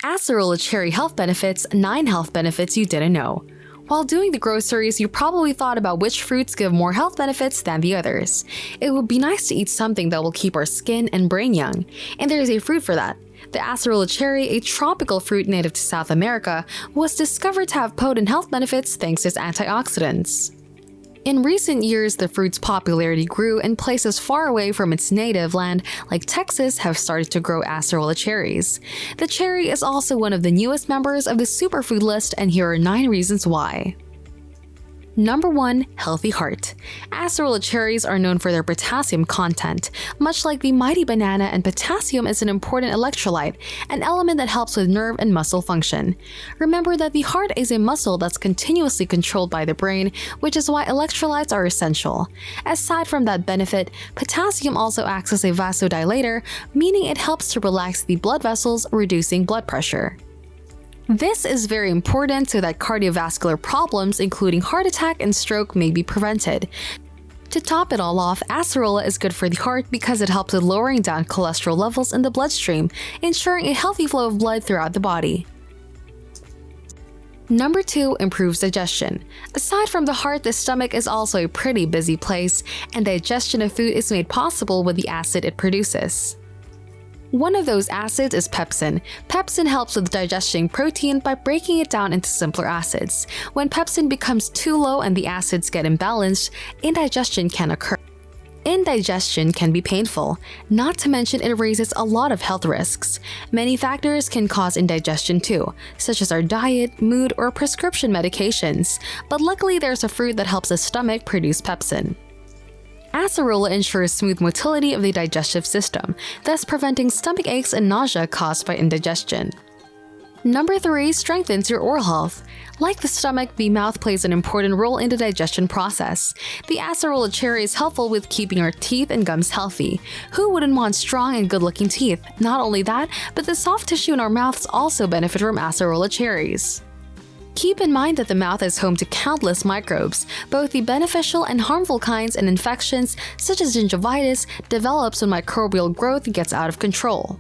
Acerola cherry health benefits, 9 health benefits you didn't know. While doing the groceries, you probably thought about which fruits give more health benefits than the others. It would be nice to eat something that will keep our skin and brain young, and there is a fruit for that. The Acerola cherry, a tropical fruit native to South America, was discovered to have potent health benefits thanks to its antioxidants. In recent years, the fruit's popularity grew, and places far away from its native land, like Texas, have started to grow Acerola cherries. The cherry is also one of the newest members of the superfood list, and here are 9 reasons why. Number 1. Healthy heart. Acerola cherries are known for their potassium content. Much like the mighty banana, and potassium is an important electrolyte, an element that helps with nerve and muscle function. Remember that the heart is a muscle that's continuously controlled by the brain, which is why electrolytes are essential. Aside from that benefit, potassium also acts as a vasodilator, meaning it helps to relax the blood vessels, reducing blood pressure. This is very important so that cardiovascular problems, including heart attack and stroke, may be prevented. To top it all off, acerola is good for the heart because it helps with lowering down cholesterol levels in the bloodstream, ensuring a healthy flow of blood throughout the body. Number 2. Improves digestion. Aside from the heart, the stomach is also a pretty busy place, and digestion of food is made possible with the acid it produces. One of those acids is pepsin. Pepsin helps with digesting protein by breaking it down into simpler acids. When pepsin becomes too low and the acids get imbalanced, indigestion can occur. Indigestion can be painful, not to mention it raises a lot of health risks. Many factors can cause indigestion too, such as our diet, mood, or prescription medications, but luckily there's a fruit that helps the stomach produce pepsin. Acerola ensures smooth motility of the digestive system, thus preventing stomach aches and nausea caused by indigestion. Number 3. Strengthens your oral health. Like the stomach, the mouth plays an important role in the digestion process. The acerola cherry is helpful with keeping our teeth and gums healthy. Who wouldn't want strong and good-looking teeth? Not only that, but the soft tissue in our mouths also benefit from acerola cherries. Keep in mind that the mouth is home to countless microbes. Both the beneficial and harmful kinds, and infections, such as gingivitis, develops when microbial growth gets out of control.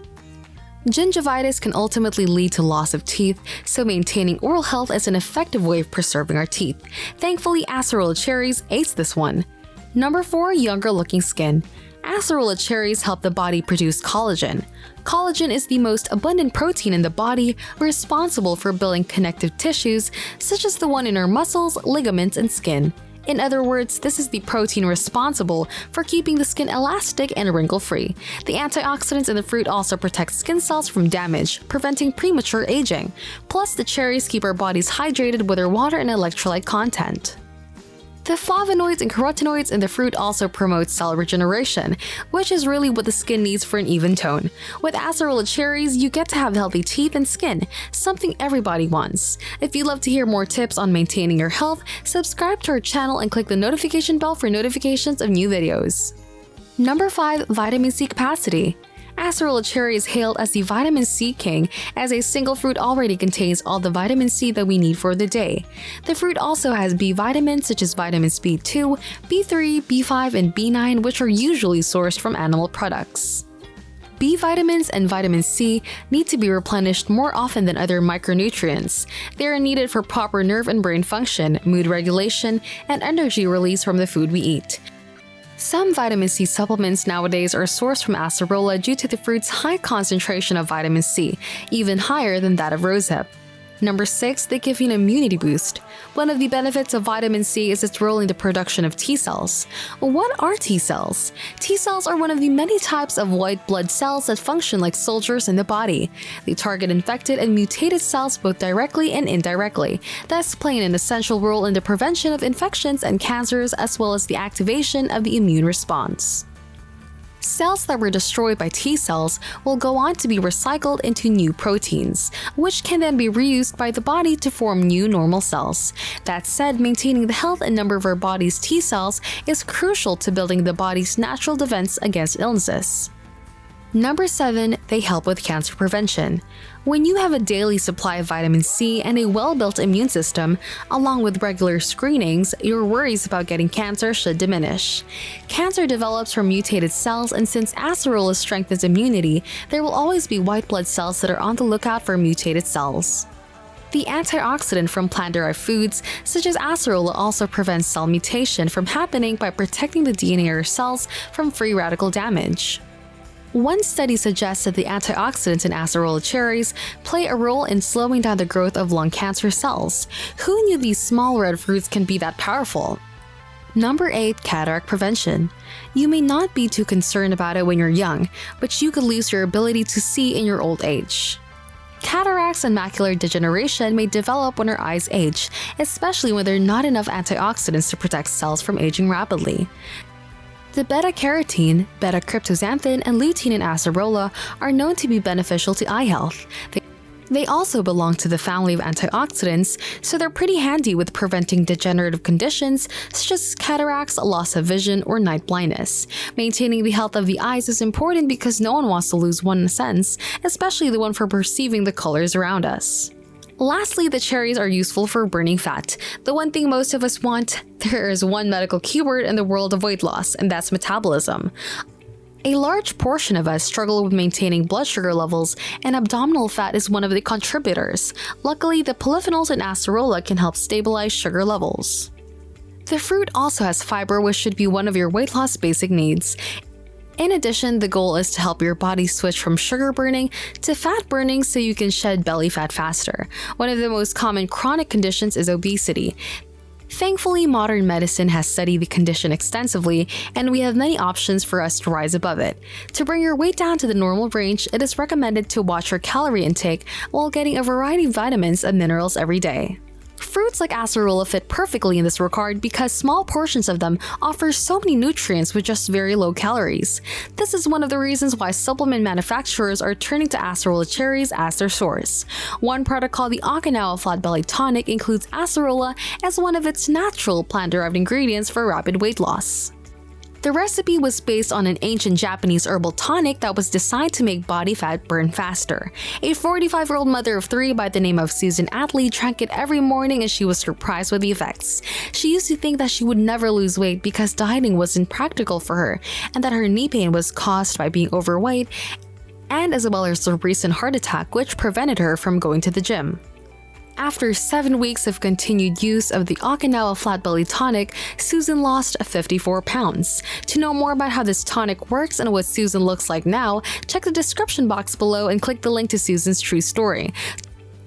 Gingivitis can ultimately lead to loss of teeth, so maintaining oral health is an effective way of preserving our teeth. Thankfully, acerola cherries ace this one. Number 4. Younger looking skin. Acerola cherries help the body produce collagen. Collagen is the most abundant protein in the body, responsible for building connective tissues such as the one in our muscles, ligaments, and skin. In other words, this is the protein responsible for keeping the skin elastic and wrinkle-free. The antioxidants in the fruit also protect skin cells from damage, preventing premature aging. Plus, the cherries keep our bodies hydrated with their water and electrolyte content. The flavonoids and carotenoids in the fruit also promote cell regeneration, which is really what the skin needs for an even tone. With acerola cherries, you get to have healthy teeth and skin, something everybody wants. If you'd love to hear more tips on maintaining your health, subscribe to our channel and click the notification bell for notifications of new videos. Number 5. Vitamin C capacity. Acerola cherry is hailed as the vitamin C king, as a single fruit already contains all the vitamin C that we need for the day. The fruit also has B vitamins such as vitamins B2, B3, B5, and B9, which are usually sourced from animal products. B vitamins and vitamin C need to be replenished more often than other micronutrients. They are needed for proper nerve and brain function, mood regulation, and energy release from the food we eat. Some vitamin C supplements nowadays are sourced from acerola due to the fruit's high concentration of vitamin C, even higher than that of rosehip. Number 6. They give you an immunity boost. One of the benefits of vitamin C is its role in the production of T cells. What are T cells? T cells are one of the many types of white blood cells that function like soldiers in the body. They target infected and mutated cells both directly and indirectly, thus playing an essential role in the prevention of infections and cancers, as well as the activation of the immune response. Cells that were destroyed by T cells will go on to be recycled into new proteins, which can then be reused by the body to form new normal cells. That said, maintaining the health and number of our body's T cells is crucial to building the body's natural defense against illnesses. Number 7. They help with cancer prevention. When you have a daily supply of vitamin C and a well-built immune system, along with regular screenings, your worries about getting cancer should diminish. Cancer develops from mutated cells, and since acerola strengthens immunity, there will always be white blood cells that are on the lookout for mutated cells. The antioxidant from plant-derived foods, such as acerola, also prevents cell mutation from happening by protecting the DNA of your cells from free radical damage. One study suggests that the antioxidants in acerola cherries play a role in slowing down the growth of lung cancer cells. Who knew these small red fruits can be that powerful? Number 8. Cataract prevention. You may not be too concerned about it when you're young, but you could lose your ability to see in your old age. Cataracts and macular degeneration may develop when our eyes age, especially when there are not enough antioxidants to protect cells from aging rapidly. The beta-carotene, beta-cryptoxanthin, and lutein in acerola are known to be beneficial to eye health. They also belong to the family of antioxidants, so they're pretty handy with preventing degenerative conditions such as cataracts, loss of vision, or night blindness. Maintaining the health of the eyes is important because no one wants to lose one sense, especially the one for perceiving the colors around us. Lastly, the cherries are useful for burning fat. The one thing most of us want. There is one medical keyword in the world of weight loss, and that's metabolism. A large portion of us struggle with maintaining blood sugar levels, and abdominal fat is one of the contributors. Luckily, the polyphenols in acerola can help stabilize sugar levels. The fruit also has fiber, which should be one of your weight loss basic needs. In addition, the goal is to help your body switch from sugar burning to fat burning so you can shed belly fat faster. One of the most common chronic conditions is obesity. Thankfully, modern medicine has studied the condition extensively, and we have many options for us to rise above it. To bring your weight down to the normal range, it is recommended to watch your calorie intake while getting a variety of vitamins and minerals every day. Fruits like acerola fit perfectly in this regard because small portions of them offer so many nutrients with just very low calories. This is one of the reasons why supplement manufacturers are turning to acerola cherries as their source. One product called the Okinawa Flat Belly Tonic includes acerola as one of its natural plant-derived ingredients for rapid weight loss. The recipe was based on an ancient Japanese herbal tonic that was designed to make body fat burn faster. A 45-year-old mother of 3 by the name of Susan Atley drank it every morning, and she was surprised with the effects. She used to think that she would never lose weight because dieting wasn't practical for her, and that her knee pain was caused by being overweight, and as well as a recent heart attack which prevented her from going to the gym. After 7 weeks of continued use of the Okinawa Flat Belly Tonic, Susan lost 54 pounds. To know more about how this tonic works and what Susan looks like now, check the description box below and click the link to Susan's true story.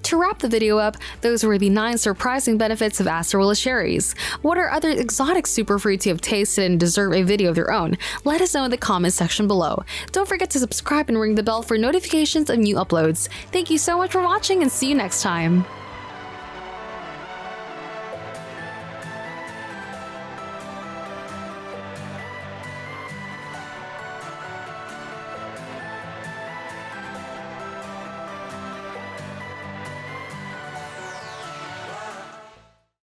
To wrap the video up, those were the 9 surprising benefits of acerola cherries. What are other exotic superfruits you have tasted and deserve a video of their own? Let us know in the comment section below. Don't forget to subscribe and ring the bell for notifications of new uploads. Thank you so much for watching, and see you next time.